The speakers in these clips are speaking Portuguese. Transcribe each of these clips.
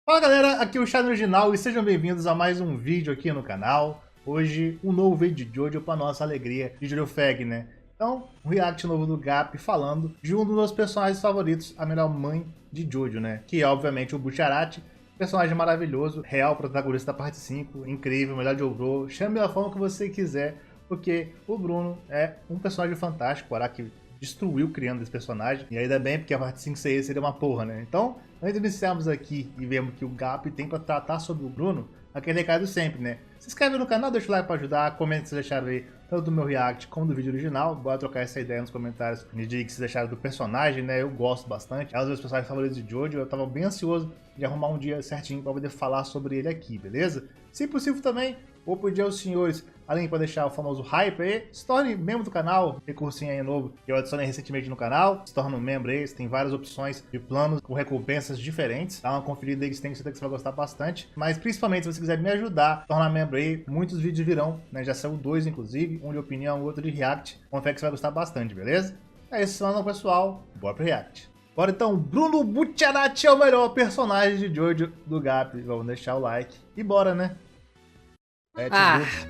Fala galera, aqui é o Chad Original e sejam bem-vindos a mais um vídeo aqui no canal. Hoje, um novo vídeo de Jojo para nossa alegria de Jojo Fag, né? Então, um react novo do Gap falando de um dos meus personagens favoritos, a melhor mãe de Jojo, né? Que é, obviamente, o Bucciarati, personagem maravilhoso, real protagonista da parte 5, incrível, melhor Jojo, chame da forma que você quiser, porque o Bruno é um personagem fantástico, o Araki destruiu criando esse personagem, e ainda bem, porque a parte 5 seria uma porra, né? Então, antes de iniciarmos aqui e vermos que o Gap tem para tratar sobre o Bruno, aquele recado sempre, né? Se inscreve no canal, deixa o like para ajudar, comenta se vocês acharam aí, tanto do meu react como do vídeo original, bora trocar essa ideia nos comentários, me diga o que vocês acharam do personagem, né? Eu gosto bastante, é um dos meus personagens favoritos de Jojo, eu tava bem ansioso de arrumar um dia certinho para poder falar sobre ele aqui, beleza? Se possível também, vou pedir aos senhores, além para deixar o famoso hype aí, se torne membro do canal, recursinho aí novo que eu adicionei recentemente no canal, se torne um membro aí, você tem várias opções de planos com recompensas diferentes, dá uma conferida aí que tem certeza que você vai gostar bastante, mas principalmente se você quiser me ajudar, tornar membro aí, muitos vídeos virão, né, já saiu 2 inclusive, um de opinião, outro de react, confere que você vai gostar bastante, beleza? É isso, não, pessoal, bora pro react. Bora então, Bruno Bucciarati é o melhor personagem de Jojo do Gap, vamos deixar o like e bora, né?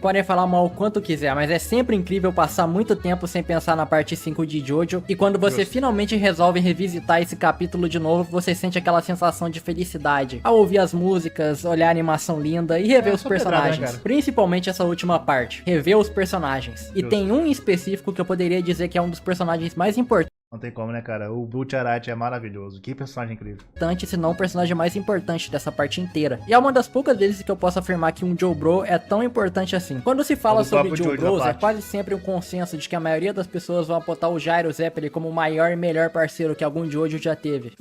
Podem falar mal o quanto quiser, mas é sempre incrível passar muito tempo sem pensar na parte 5 de Jojo, e quando você finalmente resolve revisitar esse capítulo de novo, você sente aquela sensação de felicidade ao ouvir as músicas, olhar a animação linda e rever os personagens, principalmente essa última parte, rever os personagens. E tem um em específico que eu poderia dizer que é um dos personagens mais importantes. Não tem como, né, cara? O Bucciarati é maravilhoso. Que personagem incrível. Se não o personagem mais importante dessa parte inteira. E é uma das poucas vezes que eu posso afirmar que um Joe Bro é tão importante assim. Quando se fala sobre Joe Bros, é quase sempre um consenso de que a maioria das pessoas vão apontar o Gyro Zeppeli como o maior e melhor parceiro que algum Jojo já teve.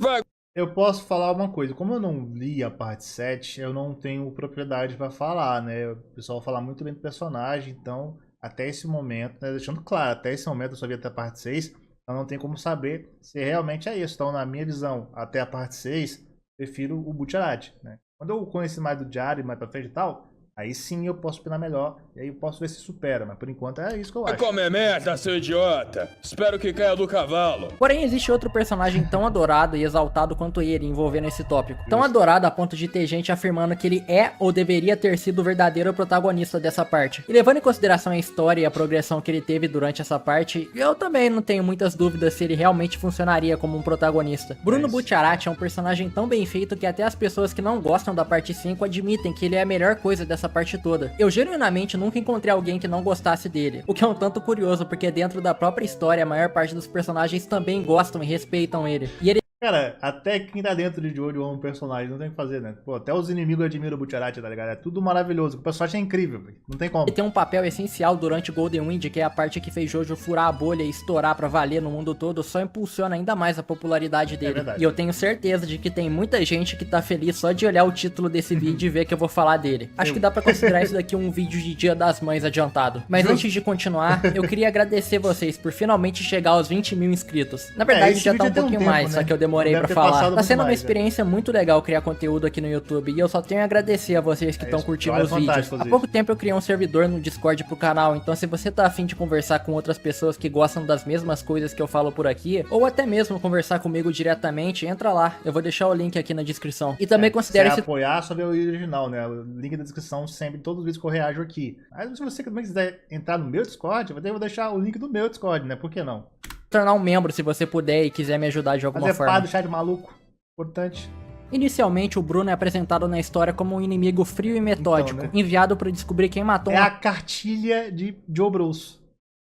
Eu posso falar uma coisa, como eu não li a parte 7, eu não tenho propriedade pra falar, né? O pessoal fala muito bem do personagem, então, até esse momento, né, deixando claro, até esse momento eu só vi até a parte 6, então não tem como saber se realmente é isso. Então, na minha visão, até a parte 6, prefiro o Bucciarati, né? Quando eu conheci mais do Diário, mais pra frente e tal, aí sim eu posso opinar melhor, e aí eu posso ver se supera, mas por enquanto é isso que eu acho. Come merda, seu idiota! Espero que caia do cavalo. Porém, existe outro personagem tão adorado e exaltado quanto ele, envolvendo esse tópico. Tão adorado a ponto de ter gente afirmando que ele é ou deveria ter sido o verdadeiro protagonista dessa parte. E levando em consideração a história e a progressão que ele teve durante essa parte, eu também não tenho muitas dúvidas se ele realmente funcionaria como um protagonista. Bruno Bucciarati é um personagem tão bem feito que até as pessoas que não gostam da parte 5 admitem que ele é a melhor coisa dessa parte toda. Eu genuinamente nunca encontrei alguém que não gostasse dele, o que é um tanto curioso porque dentro da própria história a maior parte dos personagens também gostam e respeitam ele. E ele Cara, até quem tá dentro de Jojo é um personagem, não tem o que fazer, né? Pô, até os inimigos admiram o Bucciarati, tá ligado? É tudo maravilhoso, o personagem é incrível, véio. Não tem como. Ele tem um papel essencial durante Golden Wind, que é a parte que fez Jojo furar a bolha e estourar pra valer no mundo todo, só impulsiona ainda mais a popularidade dele. E eu tenho certeza de que tem muita gente que tá feliz só de olhar o título desse vídeo e ver que eu vou falar dele. Acho que dá pra considerar isso daqui um vídeo de Dia das Mães adiantado. Mas antes de continuar, eu queria agradecer vocês por finalmente chegar aos 20 mil inscritos. Na verdade já tá um pouquinho mais, né? Só que eu demorei pra falar. Tá sendo uma experiência muito legal criar conteúdo aqui no YouTube e eu só tenho a agradecer a vocês que estão curtindo os vídeos. Há pouco tempo eu criei um servidor no Discord pro canal, então se você tá afim de conversar com outras pessoas que gostam das mesmas coisas que eu falo por aqui, ou até mesmo conversar comigo diretamente, entra lá. Eu vou deixar o link aqui na descrição. E também considere se apoiar, só ver o original, né? O link da descrição sempre, todos os vídeos que eu reajo aqui. Mas se você também quiser entrar no meu Discord, eu vou deixar o link do meu Discord, né? Por que não? Tornar um membro se você puder e quiser me ajudar de alguma forma. Do chat maluco. Importante. Inicialmente, o Bruno é apresentado na história como um inimigo frio e metódico, então, né? Enviado para descobrir quem matou a cartilha de Joe Bros.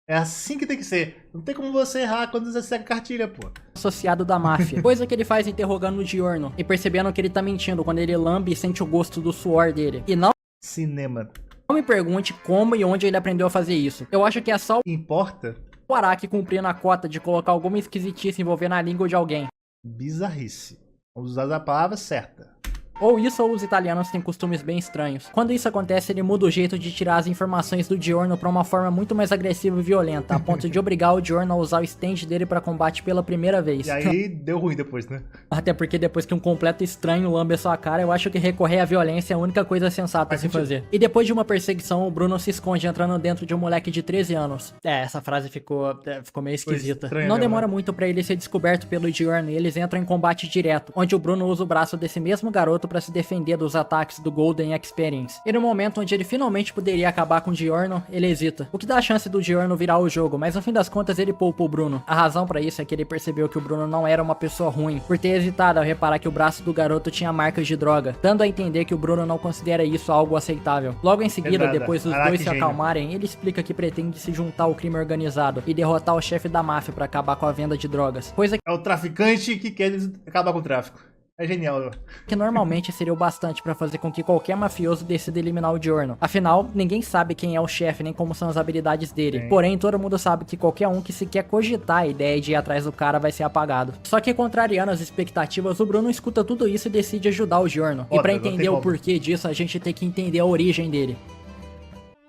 É assim que tem que ser. Não tem como você errar quando você segue a cartilha, pô. Associado da máfia. Coisa que ele faz interrogando o Giorno e percebendo que ele tá mentindo quando ele lambe e sente o gosto do suor dele. E não... Cinema. Não me pergunte como e onde ele aprendeu a fazer isso. Eu acho que é só... Importa? O Araki cumprindo a cota de colocar alguma esquisitice envolvendo a língua de alguém. Bizarrice. Vamos usar a palavra certa. Ou isso ou os italianos têm costumes bem estranhos. Quando isso acontece, ele muda o jeito de tirar as informações do Giorno pra uma forma muito mais agressiva e violenta, a ponto de obrigar o Giorno a usar o stand dele pra combate pela primeira vez. E aí deu ruim depois, né? Até porque depois que um completo estranho lambe a sua cara, eu acho que recorrer à violência é a única coisa sensata a se fazer. E depois de uma perseguição, o Bruno se esconde entrando dentro de um moleque de 13 anos. Essa frase ficou meio esquisita. Não demora muito pra ele ser descoberto pelo Giorno e eles entram em combate direto, onde o Bruno usa o braço desse mesmo garoto para se defender dos ataques do Golden Experience. E no momento onde ele finalmente poderia acabar com o Giorno, ele hesita, o que dá a chance do Giorno virar o jogo, mas no fim das contas ele poupa o Bruno. A razão para isso é que ele percebeu que o Bruno não era uma pessoa ruim, por ter hesitado ao reparar que o braço do garoto tinha marcas de droga, dando a entender que o Bruno não considera isso algo aceitável. Logo em seguida, depois dos dois se acalmarem, ele explica que pretende se juntar ao crime organizado e derrotar o chefe da máfia para acabar com a venda de drogas. Coisa que é o traficante que quer acabar com o tráfico. É genial. Que normalmente seria o bastante para fazer com que qualquer mafioso decida eliminar o Giorno. Afinal, ninguém sabe quem é o chefe nem como são as habilidades dele. Sim. Porém, todo mundo sabe que qualquer um que sequer cogitar a ideia de ir atrás do cara vai ser apagado. Só que, contrariando as expectativas, o Bruno escuta tudo isso e decide ajudar o Giorno. E para entender o porquê disso, a gente tem que entender a origem dele.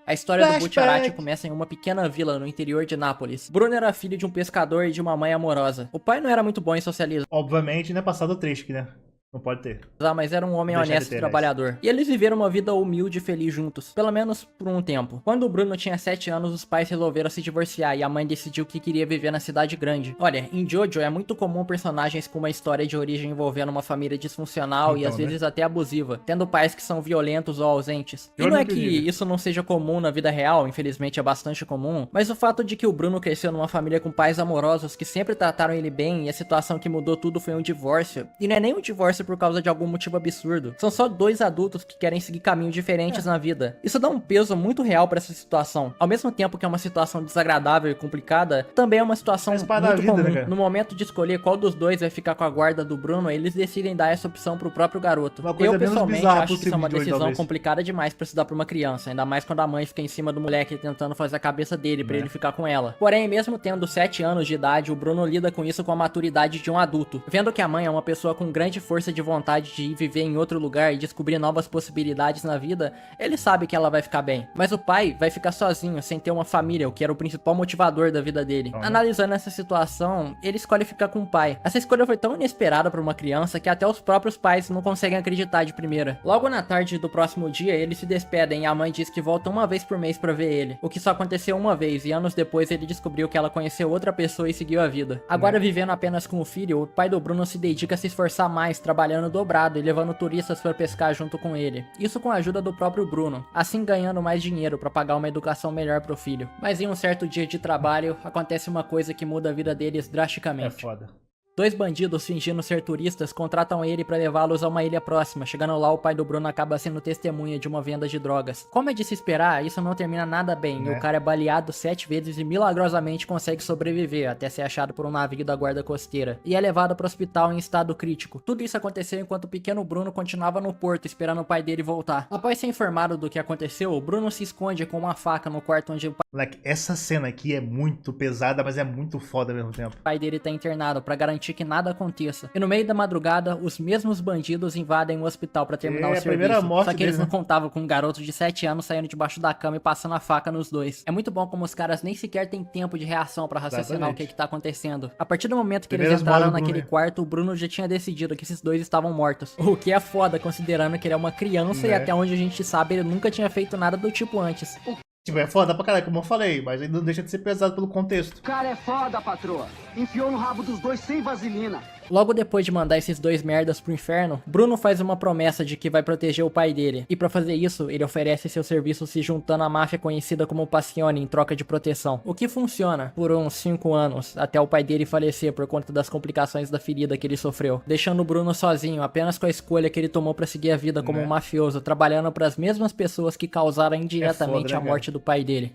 A história do Bucciarati começa em uma pequena vila no interior de Nápoles. Bruno era filho de um pescador e de uma mãe amorosa. O pai não era muito bom em socialismo. Obviamente, né? Passado triste, né? Não pode ter. Mas era um homem honesto e trabalhador. E eles viveram uma vida humilde e feliz juntos. Pelo menos por um tempo. Quando o Bruno tinha 7 anos, os pais resolveram se divorciar e a mãe decidiu que queria viver na cidade grande. Olha, em Jojo é muito comum personagens com uma história de origem envolvendo uma família disfuncional e às vezes até abusiva, tendo pais que são violentos ou ausentes. E não é que isso não seja comum na vida real, infelizmente é bastante comum, mas o fato de que o Bruno cresceu numa família com pais amorosos que sempre trataram ele bem e a situação que mudou tudo foi um divórcio. E não é nem um divórcio por causa de algum motivo absurdo. São só dois adultos que querem seguir caminhos diferentes na vida. Isso dá um peso muito real pra essa situação. Ao mesmo tempo que é uma situação desagradável e complicada, também é uma situação muito comum. Né, no momento de escolher qual dos dois vai ficar com a guarda do Bruno, eles decidem dar essa opção pro próprio garoto. Eu, pessoalmente, acho que isso é uma decisão complicada demais pra se dar pra uma criança, ainda mais quando a mãe fica em cima do moleque tentando fazer a cabeça dele pra ele ficar com ela. Porém, mesmo tendo 7 anos de idade, o Bruno lida com isso com a maturidade de um adulto. Vendo que a mãe é uma pessoa com grande força de vontade de ir viver em outro lugar e descobrir novas possibilidades na vida, ele sabe que ela vai ficar bem. Mas o pai vai ficar sozinho, sem ter uma família, o que era o principal motivador da vida dele. Analisando essa situação, ele escolhe ficar com o pai. Essa escolha foi tão inesperada para uma criança que até os próprios pais não conseguem acreditar de primeira. Logo na tarde do próximo dia, eles se despedem e a mãe diz que volta uma vez por mês para ver ele. O que só aconteceu uma vez e anos depois ele descobriu que ela conheceu outra pessoa e seguiu a vida. Agora, vivendo apenas com o filho, o pai do Bruno se dedica a se esforçar mais, trabalhando dobrado e levando turistas para pescar junto com ele. Isso com a ajuda do próprio Bruno, assim ganhando mais dinheiro para pagar uma educação melhor pro filho. Mas em um certo dia de trabalho, acontece uma coisa que muda a vida deles drasticamente. É foda. 2 bandidos fingindo ser turistas contratam ele para levá-los a uma ilha próxima. Chegando lá, o pai do Bruno acaba sendo testemunha de uma venda de drogas. Como é de se esperar, isso não termina nada bem. E o cara é baleado 7 vezes e milagrosamente consegue sobreviver até ser achado por um navio da guarda costeira. E é levado para o hospital em estado crítico. Tudo isso aconteceu enquanto o pequeno Bruno continuava no porto esperando o pai dele voltar. Após ser informado do que aconteceu, o Bruno se esconde com uma faca no quarto onde o essa cena aqui é muito pesada, mas é muito foda ao mesmo tempo. O pai dele tá internado para garantir que nada aconteça. E no meio da madrugada, os mesmos bandidos invadem o hospital para terminar o serviço. Só que eles não contavam com um garoto de 7 anos saindo debaixo da cama e passando a faca nos dois. É muito bom como os caras nem sequer têm tempo de reação para raciocinar o que tá acontecendo. A partir do momento que eles entraram naquele quarto, o Bruno já tinha decidido que esses dois estavam mortos. O que é foda, considerando que ele é uma criança e até onde a gente sabe, ele nunca tinha feito nada do tipo antes. Tipo, é foda pra caralho, como eu falei, mas ainda não deixa de ser pesado pelo contexto. O cara é foda, patroa. Enfiou no rabo dos dois sem vaselina. Logo depois de mandar esses dois merdas pro inferno, Bruno faz uma promessa de que vai proteger o pai dele. E pra fazer isso, ele oferece seu serviço se juntando à máfia conhecida como Passione em troca de proteção. O que funciona por uns 5 anos, até o pai dele falecer por conta das complicações da ferida que ele sofreu. Deixando o Bruno sozinho, apenas com a escolha que ele tomou pra seguir a vida como um mafioso, trabalhando pras mesmas pessoas que causaram indiretamente a morte do pai dele.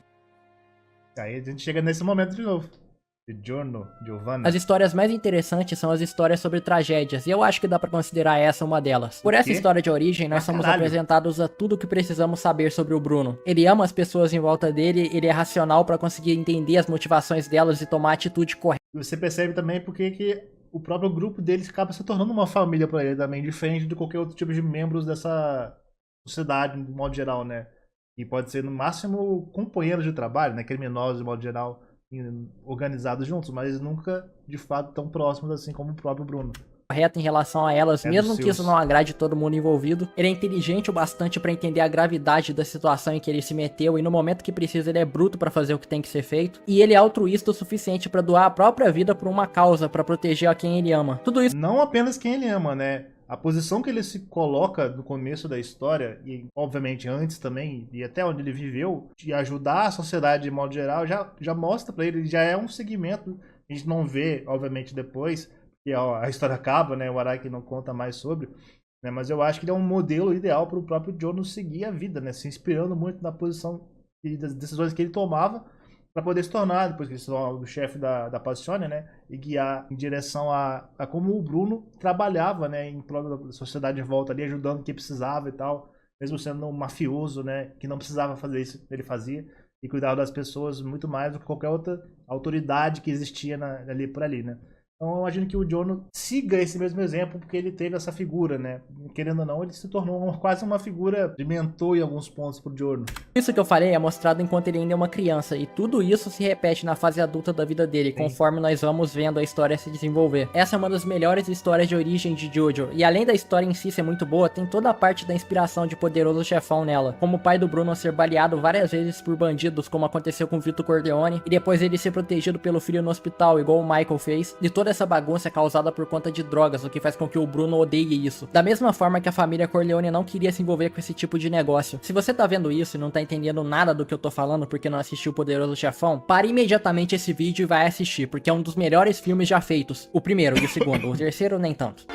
Aí a gente chega nesse momento de novo. As histórias mais interessantes são as histórias sobre tragédias, e eu acho que dá pra considerar essa uma delas. Por essa história de origem, nós somos apresentados a tudo o que precisamos saber sobre o Bruno. Ele ama as pessoas em volta dele, ele é racional pra conseguir entender as motivações delas e tomar a atitude correta. Você percebe também porque que o próprio grupo deles acaba se tornando uma família pra ele também, diferente de qualquer outro tipo de membros dessa sociedade, de modo geral, né? E pode ser, no máximo, companheiros de trabalho, né? Criminosos, de modo geral, organizados juntos, mas nunca de fato tão próximos assim como o próprio Bruno. Correta em relação a elas, mesmo que isso não agrade todo mundo envolvido. Ele é inteligente o bastante pra entender a gravidade da situação em que ele se meteu e no momento que precisa ele é bruto pra fazer o que tem que ser feito. E ele é altruísta o suficiente pra doar a própria vida por uma causa, pra proteger a quem ele ama. Tudo isso não apenas quem ele ama, né? a posição que ele se coloca no começo da história, e obviamente antes também, e até onde ele viveu, de ajudar a sociedade de modo geral, já mostra pra ele, já é um segmento. A gente não vê, obviamente, depois, que a história acaba, né? O Araki não conta mais sobre, né? Mas eu acho que ele é um modelo ideal para o próprio Jono seguir a vida, né? Se inspirando muito na posição e das decisões que ele tomava para poder se tornar, depois que ele se tornou o chefe da Passione, né? E guiar em direção a como o Bruno trabalhava, né? Em prol da sociedade em volta ali, ajudando quem precisava e tal. Mesmo sendo um mafioso, né? Que não precisava fazer isso, ele fazia. E cuidava das pessoas muito mais do que qualquer outra autoridade que existia ali por ali, né? Então eu imagino que o Jono siga esse mesmo exemplo, porque ele teve essa figura, né? Querendo ou não, ele se tornou quase uma figura de mentor em alguns pontos pro Jono. Isso que eu falei é mostrado enquanto ele ainda é uma criança, e tudo isso se repete na fase adulta da vida dele, conforme nós vamos vendo a história se desenvolver. Essa é uma das melhores histórias de origem de Jojo, e além da história em si ser muito boa, tem toda a parte da inspiração de Poderoso Chefão nela, como o pai do Bruno ser baleado várias vezes por bandidos, como aconteceu com Vito Corleone, e depois ele ser protegido pelo filho no hospital, igual o Michael fez, de toda essa bagunça é causada por conta de drogas, o que faz com que o Bruno odeie isso. Da mesma forma que a família Corleone não queria se envolver com esse tipo de negócio. Se você tá vendo isso e não tá entendendo nada do que eu tô falando porque não assistiu o Poderoso Chefão, pare imediatamente esse vídeo e vai assistir, porque é um dos melhores filmes já feitos. O primeiro e o segundo, o terceiro nem tanto.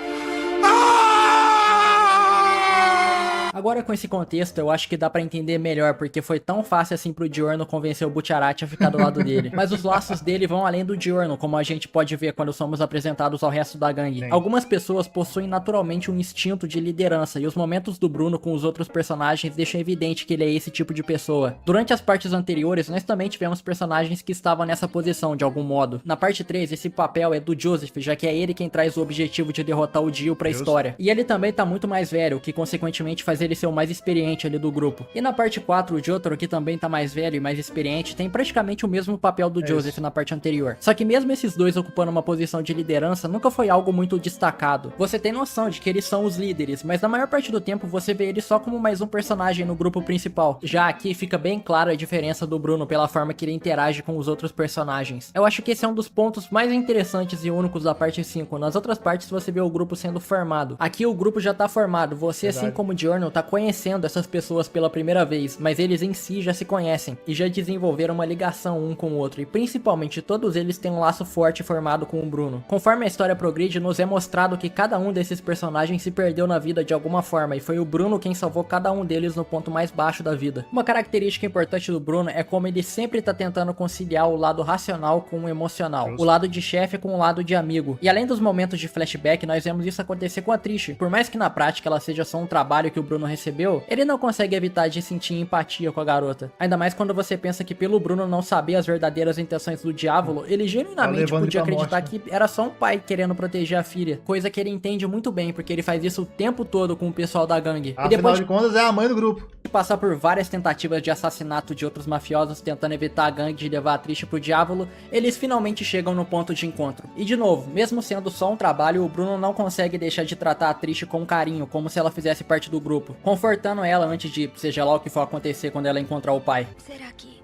Agora com esse contexto, eu acho que dá pra entender melhor porque foi tão fácil assim pro Giorno convencer o Bucciarati a ficar do lado dele. Mas os laços dele vão além do Giorno, como a gente pode ver quando somos apresentados ao resto da gangue. Sim. Algumas pessoas possuem naturalmente um instinto de liderança, e os momentos do Bruno com os outros personagens deixam evidente que ele é esse tipo de pessoa. Durante as partes anteriores, nós também tivemos personagens que estavam nessa posição de algum modo. Na parte 3, esse papel é do Joseph, já que é ele quem traz o objetivo de derrotar o Dio pra história. E ele também tá muito mais velho, o que consequentemente faz ele ser o mais experiente ali do grupo. E na parte 4, o Jotaro, que também tá mais velho e mais experiente, tem praticamente o mesmo papel do Joseph na parte anterior. Só que mesmo esses dois ocupando uma posição de liderança, nunca foi algo muito destacado. Você tem noção de que eles são os líderes, mas na maior parte do tempo você vê eles só como mais um personagem no grupo principal. Já aqui fica bem clara a diferença do Bruno pela forma que ele interage com os outros personagens. Eu acho que esse é um dos pontos mais interessantes e únicos da parte 5. Nas outras partes você vê o grupo sendo formado. Aqui o grupo já tá formado, você assim como o Giorno tá conhecendo essas pessoas pela primeira vez, mas eles em si já se conhecem e já desenvolveram uma ligação um com o outro, e principalmente todos eles têm um laço forte formado com o Bruno. Conforme a história progride, nos é mostrado que cada um desses personagens se perdeu na vida de alguma forma, e foi o Bruno quem salvou cada um deles no ponto mais baixo da vida. Uma característica importante do Bruno é como ele sempre tá tentando conciliar o lado racional com o emocional, o lado de chefe com o lado de amigo. E além dos momentos de flashback, nós vemos isso acontecer com a Trish. Por mais que na prática ela seja só um trabalho que o Bruno recebeu, ele não consegue evitar de sentir empatia com a garota. Ainda mais quando você pensa que pelo Bruno não saber as verdadeiras intenções do Diávolo, ele genuinamente podia acreditar que era só um pai querendo proteger a filha. Coisa que ele entende muito bem, porque ele faz isso o tempo todo com o pessoal da gangue. Afinal e depois de contas é a mãe do grupo. Passar por várias tentativas de assassinato de outros mafiosos tentando evitar a gangue de levar a Trish pro Diávolo, eles finalmente chegam no ponto de encontro. E de novo, mesmo sendo só um trabalho, o Bruno não consegue deixar de tratar a Trish com carinho, como se ela fizesse parte do grupo, confortando ela antes de seja lá o que for acontecer quando ela encontrar o pai. Será que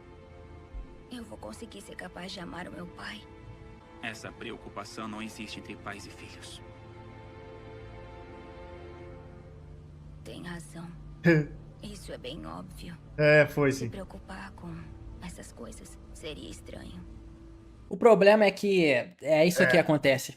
eu vou conseguir ser capaz de amar o meu pai? Essa preocupação não existe entre pais e filhos. Tem razão. Isso é bem óbvio. Foi sim. Se preocupar com essas coisas seria estranho. O problema é que é isso que acontece.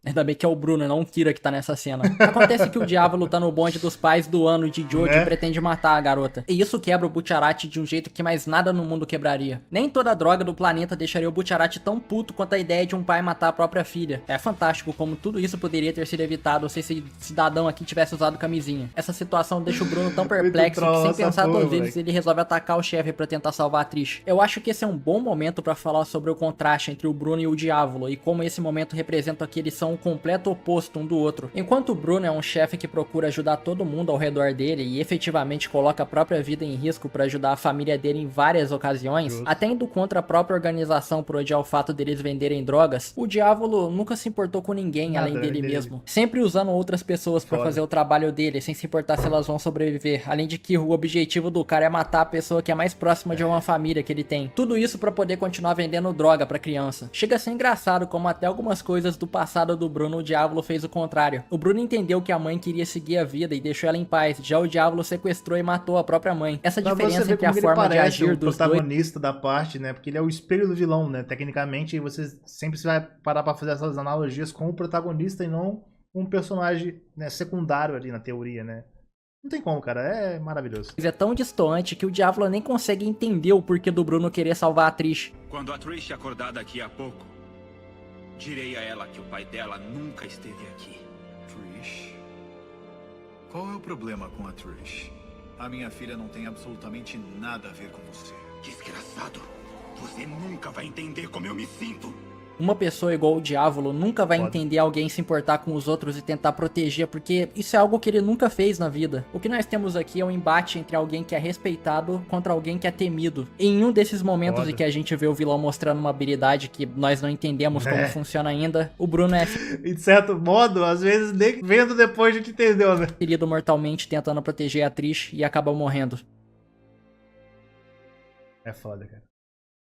Ainda bem que é o Bruno, não o Kira que tá nessa cena. Acontece que o Diávolo tá no bonde dos pais do ano de Jojo e pretende matar a garota. E isso quebra o Bucciarati de um jeito que mais nada no mundo quebraria. Nem toda droga do planeta deixaria o Bucciarati tão puto quanto a ideia de um pai matar a própria filha. É fantástico como tudo isso poderia ter sido evitado se esse cidadão aqui tivesse usado camisinha. Essa situação deixa o Bruno tão perplexo que sem pensar duas vezes ele resolve atacar o chefe pra tentar salvar a Trish. Eu acho que esse é um bom momento pra falar sobre o contraste entre o Bruno e o Diávolo e como esse momento representa que eles são completo oposto um do outro. Enquanto o Bruno é um chefe que procura ajudar todo mundo ao redor dele e efetivamente coloca a própria vida em risco para ajudar a família dele em várias ocasiões, até indo contra a própria organização por odiar o fato deles venderem drogas, o Diávolo nunca se importou com ninguém além dele mesmo, sempre usando outras pessoas para fazer o trabalho dele, sem se importar se elas vão sobreviver, além de que o objetivo do cara é matar a pessoa que é mais próxima de uma família que ele tem. Tudo isso para poder continuar vendendo droga pra criança. Chega a ser engraçado como até algumas coisas do passado do Bruno, o Diávolo fez o contrário. O Bruno entendeu que a mãe queria seguir a vida e deixou ela em paz, já o Diávolo sequestrou e matou a própria mãe. Essa diferença entre a forma de agir dos dois... o protagonista da parte, né, porque ele é o espelho do vilão, né, tecnicamente você sempre vai parar pra fazer essas analogias com o protagonista e não um personagem, né, secundário ali na teoria, né. Não tem como, cara. É maravilhoso. É tão distante que o Diávolo nem consegue entender o porquê do Bruno querer salvar a Trish. Quando a Trish acordar daqui a pouco, direi a ela que o pai dela nunca esteve aqui. Trish? Qual é o problema com a Trish? A minha filha não tem absolutamente nada a ver com você. Desgraçado, você nunca vai entender como eu me sinto. Uma pessoa igual o Diávolo nunca vai entender alguém se importar com os outros e tentar proteger, porque isso é algo que ele nunca fez na vida. O que nós temos aqui é um embate entre alguém que é respeitado contra alguém que é temido. Em um desses momentos em que a gente vê o vilão mostrando uma habilidade que nós não entendemos como funciona ainda, o Bruno é... de certo modo, às vezes nem vendo depois a gente entendeu, né? Ferido mortalmente tentando proteger a Trish e acaba morrendo. É foda, cara.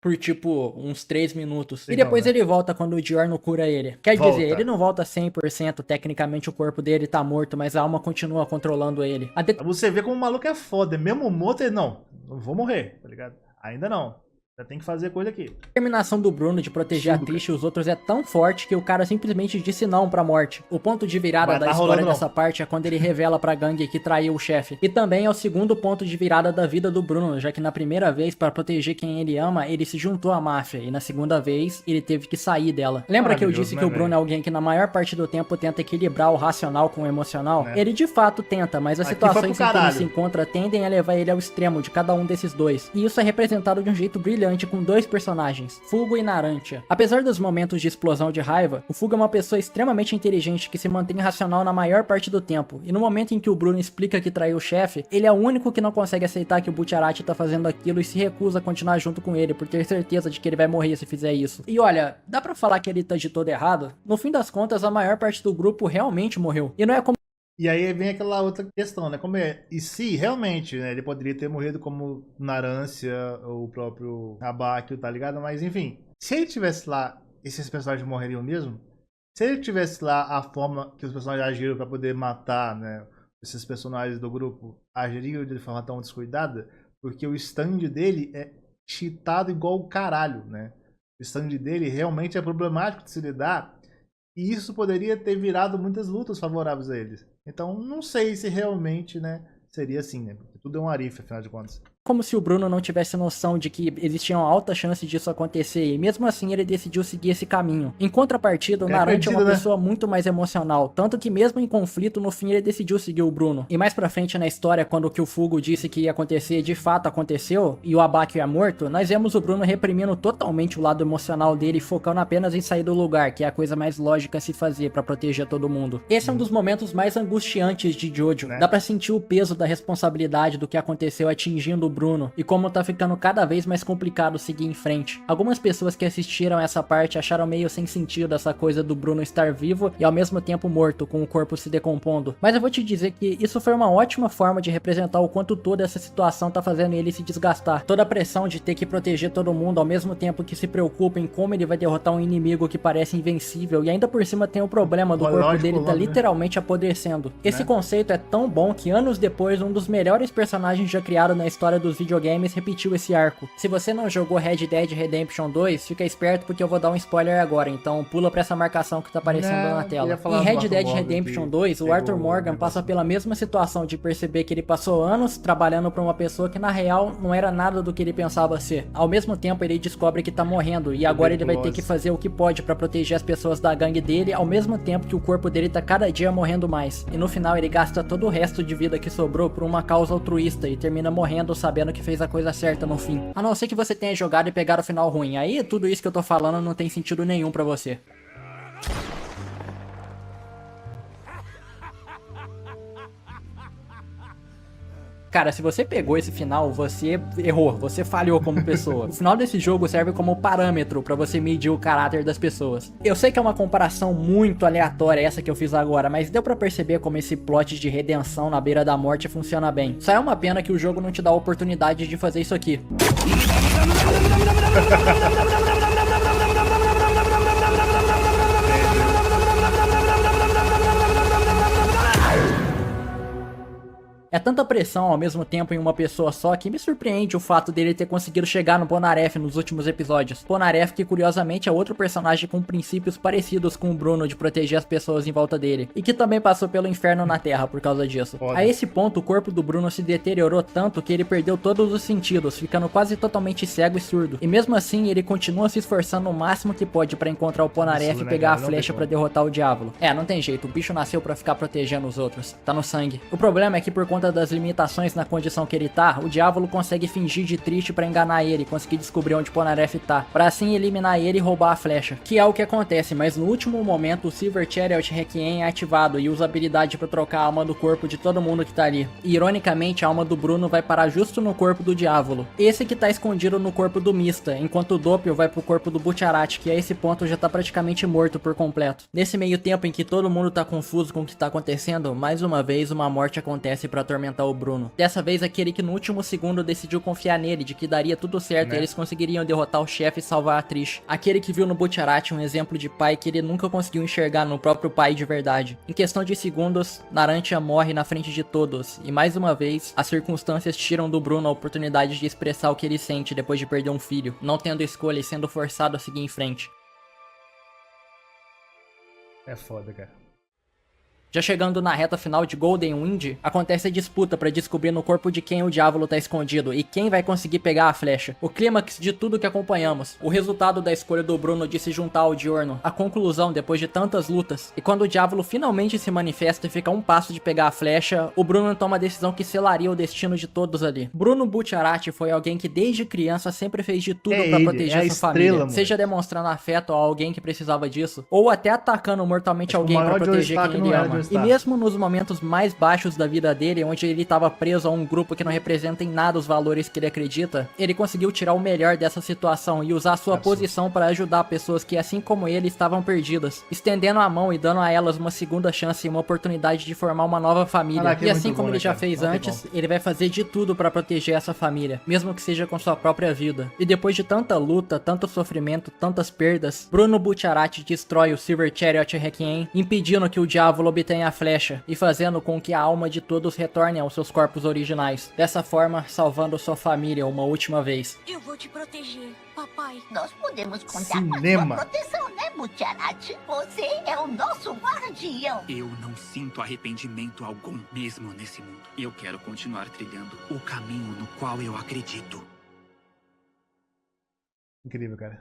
Por tipo, uns 3 minutos. E depois ele volta quando o Giorno cura ele. Quer dizer, ele não volta 100%, tecnicamente o corpo dele tá morto, mas a alma continua controlando ele. Você vê como o maluco é foda. Mesmo morto, ele não vou morrer, tá ligado? Ainda não. Já tem que fazer coisa aqui. A determinação do Bruno de proteger a Trish e os outros é tão forte que o cara simplesmente disse não pra morte. O ponto de virada da história dessa parte é quando ele revela pra gangue que traiu o chefe. E também é o segundo ponto de virada da vida do Bruno, já que na primeira vez, pra proteger quem ele ama, ele se juntou à máfia. E na segunda vez, ele teve que sair dela. Lembra que eu disse que o Bruno é alguém que na maior parte do tempo tenta equilibrar o racional com o emocional? Ele de fato tenta, mas as situações em que ele se encontra tendem a levar ele ao extremo de cada um desses dois. E isso é representado de um jeito brilhante com dois personagens, Fugo e Narancia. Apesar dos momentos de explosão de raiva, o Fugo é uma pessoa extremamente inteligente que se mantém racional na maior parte do tempo, e no momento em que o Bruno explica que traiu o chefe, ele é o único que não consegue aceitar que o Bucciarati tá fazendo aquilo e se recusa a continuar junto com ele, por ter certeza de que ele vai morrer se fizer isso. E olha, dá pra falar que ele tá de todo errado? No fim das contas, a maior parte do grupo realmente morreu. E não é como... E aí vem aquela outra questão, né? Como é? E se realmente, né, ele poderia ter morrido como Narancia ou o próprio Abakio, tá ligado? Mas enfim, se ele tivesse lá, esses personagens morreriam mesmo? Se ele tivesse lá a forma que os personagens agiram pra poder matar, né, esses personagens do grupo, agiriam de forma tão descuidada? Porque o stand dele é cheatado igual o caralho, né? O stand dele realmente é problemático de se lidar. E isso poderia ter virado muitas lutas favoráveis a eles. Então, não sei se realmente, né, seria assim, né? Porque tudo é um arife, afinal de contas. Como se o Bruno não tivesse noção de que existia uma alta chance disso acontecer, e mesmo assim ele decidiu seguir esse caminho. Em contrapartida, o Narancia é uma pessoa muito mais emocional, tanto que mesmo em conflito, no fim ele decidiu seguir o Bruno. E mais pra frente na história, quando o que o Fugo disse que ia acontecer, de fato aconteceu, e o Abakio é morto, nós vemos o Bruno reprimindo totalmente o lado emocional dele, focando apenas em sair do lugar, que é a coisa mais lógica a se fazer pra proteger todo mundo. Esse é um dos momentos mais angustiantes de Jojo. Dá pra sentir o peso da responsabilidade do que aconteceu atingindo o Bruno, e como tá ficando cada vez mais complicado seguir em frente. Algumas pessoas que assistiram essa parte acharam meio sem sentido essa coisa do Bruno estar vivo e ao mesmo tempo morto, com o corpo se decompondo. Mas eu vou te dizer que isso foi uma ótima forma de representar o quanto toda essa situação tá fazendo ele se desgastar. Toda a pressão de ter que proteger todo mundo ao mesmo tempo que se preocupa em como ele vai derrotar um inimigo que parece invencível, e ainda por cima tem o problema do corpo dele tá literalmente apodrecendo. Esse conceito é tão bom que anos depois um dos melhores personagens já criado na história dos videogames repetiu esse arco. Se você não jogou Red Dead Redemption 2, fica esperto porque eu vou dar um spoiler agora, então pula pra essa marcação que tá aparecendo na tela. Em Red Dead Redemption 2, o Arthur Morgan passa pela mesma situação de perceber que ele passou anos trabalhando pra uma pessoa que na real não era nada do que ele pensava ser. Ao mesmo tempo ele descobre que tá morrendo e agora ele vai ter que fazer o que pode pra proteger as pessoas da gangue dele, ao mesmo tempo que o corpo dele tá cada dia morrendo mais. E no final ele gasta todo o resto de vida que sobrou por uma causa altruísta e termina morrendo sabendo que fez a coisa certa no fim. A não ser que você tenha jogado e pegado o final ruim. Aí tudo isso que eu tô falando não tem sentido nenhum pra você. Cara, se você pegou esse final, você errou, você falhou como pessoa. O final desse jogo serve como parâmetro pra você medir o caráter das pessoas. Eu sei que é uma comparação muito aleatória essa que eu fiz agora, mas deu pra perceber como esse plot de redenção na beira da morte funciona bem. Só é uma pena que o jogo não te dá a oportunidade de fazer isso aqui. É tanta pressão ao mesmo tempo em uma pessoa só que me surpreende o fato dele ter conseguido chegar no Polnareff nos últimos episódios. Polnareff que curiosamente é outro personagem com princípios parecidos com o Bruno de proteger as pessoas em volta dele. E que também passou pelo inferno na Terra por causa disso. Foda. A esse ponto o corpo do Bruno se deteriorou tanto que ele perdeu todos os sentidos, ficando quase totalmente cego e surdo. E mesmo assim ele continua se esforçando o máximo que pode pra encontrar o Polnareff e pegar a flecha pra derrotar o Diávolo. É, não tem jeito, o bicho nasceu pra ficar protegendo os outros. Tá no sangue. O problema é que por conta das limitações na condição que ele tá, o Diávolo consegue fingir de triste pra enganar ele e conseguir descobrir onde Polnareff tá, pra assim eliminar ele e roubar a flecha. Que é o que acontece, mas no último momento o Silver Chariot Requiem é ativado e usa a habilidade pra trocar a alma do corpo de todo mundo que tá ali. E ironicamente a alma do Bruno vai parar justo no corpo do Diávolo. Esse que tá escondido no corpo do Mista, enquanto o Doppio vai pro corpo do Butcherati, que a esse ponto já tá praticamente morto por completo. Nesse meio tempo em que todo mundo tá confuso com o que tá acontecendo, mais uma vez uma morte acontece pra atormentar o Bruno. Dessa vez aquele que no último segundo decidiu confiar nele, de que daria tudo certo e eles conseguiriam derrotar o chefe e salvar a Trish. Aquele que viu no Butcherati um exemplo de pai que ele nunca conseguiu enxergar no próprio pai de verdade. Em questão de segundos, Narancia morre na frente de todos, e mais uma vez, as circunstâncias tiram do Bruno a oportunidade de expressar o que ele sente depois de perder um filho, não tendo escolha e sendo forçado a seguir em frente. É foda, cara. Já chegando na reta final de Golden Wind, acontece a disputa pra descobrir no corpo de quem o Diávolo tá escondido e quem vai conseguir pegar a flecha. O clímax de tudo que acompanhamos, o resultado da escolha do Bruno de se juntar ao Diorno, a conclusão depois de tantas lutas, e quando o Diávolo finalmente se manifesta e fica a um passo de pegar a flecha, o Bruno toma a decisão que selaria o destino de todos ali. Bruno Butcherati foi alguém que desde criança sempre fez de tudo pra proteger sua família, seja demonstrando afeto a alguém que precisava disso, ou até atacando mortalmente alguém pra proteger quem ele ama. E mesmo nos momentos mais baixos da vida dele, onde ele estava preso a um grupo que não representa em nada os valores que ele acredita, ele conseguiu tirar o melhor dessa situação e usar sua posição para ajudar pessoas que, assim como ele, estavam perdidas, estendendo a mão e dando a elas uma segunda chance e uma oportunidade de formar uma nova família. E assim como ele já fez antes, ele vai fazer de tudo para proteger essa família, mesmo que seja com sua própria vida. E depois de tanta luta, tanto sofrimento, tantas perdas, Bruno Butcherati destrói o Silver Chariot Requiem, impedindo que o Diávolo obtenha a flecha e fazendo com que a alma de todos retorne aos seus corpos originais. Dessa forma, salvando sua família uma última vez. Eu vou te proteger, papai. Nós podemos contar com a sua proteção, né, Butcherati? Você é o nosso guardião. Eu não sinto arrependimento algum, mesmo nesse mundo. Eu quero continuar trilhando o caminho no qual eu acredito. Incrível, cara.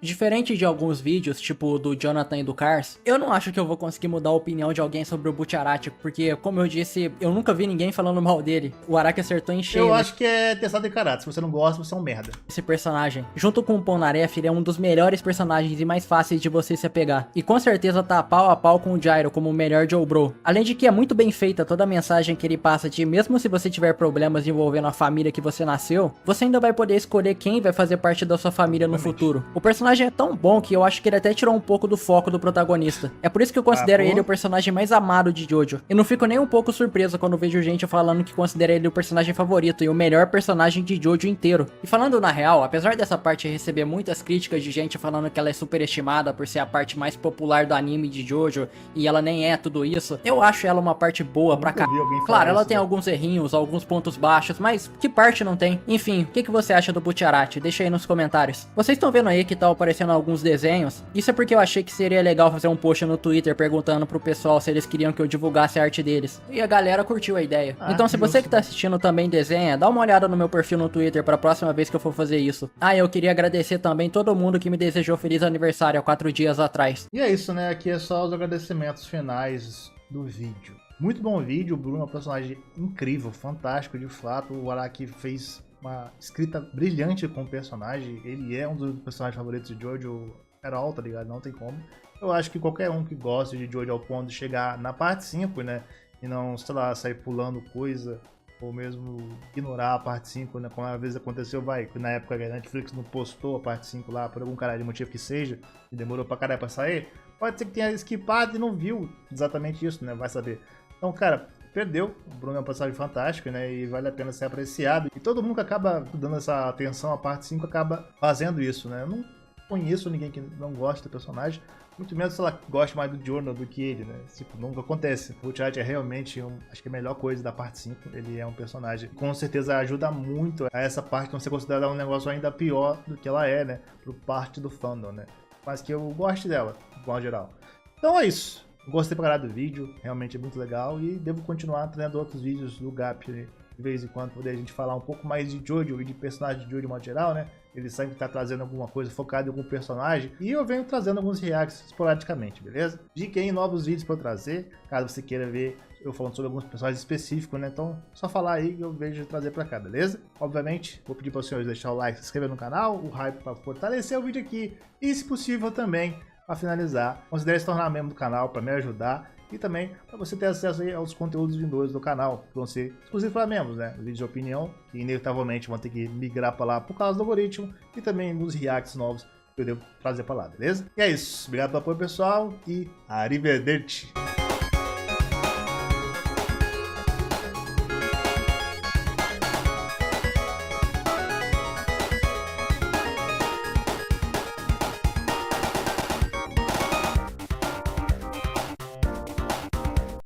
Diferente de alguns vídeos, tipo o do Jonathan e do Cars, eu não acho que eu vou conseguir mudar a opinião de alguém sobre o Butcherati, porque, como eu disse, eu nunca vi ninguém falando mal dele. O Araki acertou em cheio. Eu acho que é testado de caráter. Se você não gosta, você é um merda. Esse personagem, junto com o Polnareff, ele é um dos melhores personagens e mais fáceis de você se apegar. E com certeza tá pau a pau com o Gyro como o melhor Joe Bro. Além de que é muito bem feita toda a mensagem que ele passa de, mesmo se você tiver problemas envolvendo a família que você nasceu, você ainda vai poder escolher quem vai fazer parte da sua família no futuro. O personagem é tão bom que eu acho que ele até tirou um pouco do foco do protagonista. É por isso que eu considero ele o personagem mais amado de Jojo. E não fico nem um pouco surpreso quando vejo gente falando que considera ele o personagem favorito e o melhor personagem de Jojo inteiro. E falando na real, apesar dessa parte receber muitas críticas de gente falando que ela é superestimada por ser a parte mais popular do anime de Jojo e ela nem é tudo isso, eu acho ela uma parte boa pra cá. Claro, ela tem alguns errinhos, alguns pontos baixos, mas que parte não tem? Enfim, o que você acha do Butcherati? Deixa aí nos comentários. Vocês estão vendo aí que tá aparecendo alguns desenhos? Isso é porque eu achei que seria legal fazer um post no Twitter perguntando pro pessoal se eles queriam que eu divulgasse a arte deles. E a galera curtiu a ideia. Então se você que tá assistindo também desenha, dá uma olhada no meu perfil no Twitter pra próxima vez que eu for fazer isso. Ah, eu queria agradecer também todo mundo que me desejou feliz aniversário há 4 dias atrás. E é isso, né? Aqui é só os agradecimentos finais do vídeo. Muito bom vídeo, o Bruno é um personagem incrível, fantástico de fato. O Araki fez uma escrita brilhante com o personagem. Ele é um dos personagens favoritos de Jojo Herald, tá ligado? Não tem como. Eu acho que qualquer um que gosta de Jojo ao ponto de chegar na parte 5, né? E não, sei lá, sair pulando coisa, ou mesmo ignorar a parte 5, né? Como às vezes aconteceu, na época a Netflix não postou a parte 5 lá, por algum caralho de motivo que seja, e demorou pra caralho pra sair, pode ser que tenha skipado e não viu exatamente isso, né? Vai saber. Então, cara, perdeu. O Bruno é uma passagem fantástica, né? E vale a pena ser apreciado. E todo mundo que acaba dando essa atenção à parte 5 acaba fazendo isso, né? Eu não conheço ninguém que não gosta do personagem. Muito menos se ela gosta mais do Jordan do que ele, né? Tipo, nunca acontece. O Butch é realmente, acho que a melhor coisa da parte 5. Ele é um personagem que com certeza ajuda muito a essa parte não ser considerada um negócio ainda pior do que ela é, né? Por parte do fandom, né? Mas que eu gosto dela, de forma geral. Então é isso. Gostei pra caralho do vídeo, realmente é muito legal e devo continuar trazendo outros vídeos do Gap, né? De vez em quando, poder a gente falar um pouco mais de Jojo e de personagem de Jojo de modo geral, né? Ele sempre tá trazendo alguma coisa focada em algum personagem e eu venho trazendo alguns reacts esporadicamente, beleza? Dica aí, novos vídeos pra eu trazer, caso você queira ver eu falando sobre alguns personagens específicos, né? Então, só falar aí que eu vejo trazer pra cá, beleza? Obviamente, vou pedir para os senhores deixar o like, se inscrever no canal, o hype pra fortalecer o vídeo aqui e, se possível, também para finalizar, considere se tornar membro do canal para me ajudar e também para você ter acesso aí aos conteúdos vindosos do canal, que vão ser exclusivos para membros, né? Vídeos de opinião, que inevitavelmente vão ter que migrar para lá por causa do algoritmo, e também nos reacts novos que eu devo trazer para lá, beleza? E é isso, obrigado pelo apoio pessoal e arrivederci!